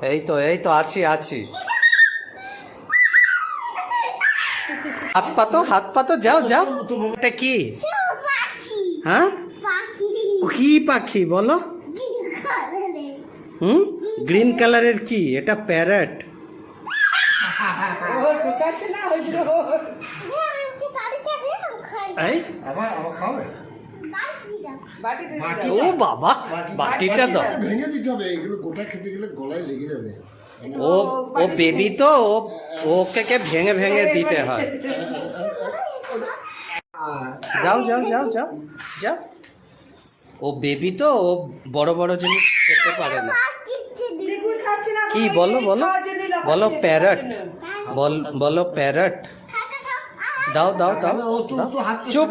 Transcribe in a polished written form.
এই তো আছি হাত পাতো যাও এটা কি? হ্যাঁ, কি পাখি বলো? গ্রিন কালারের কি? এটা প্যারট। ও বাবা, বাটিটা দাও। ভেঙে দিতে হবে, এগুলো গোটা খেতে গেলে গলায় লেগে যাবে। ও বেবি তো, ওকে ভেঙে দিতে হয়। যাও। ও বেবি তো, ও বড় জিনিস খেতে পারে না। কি বলো প্যারট, বলো প্যারট। দাও চুপ।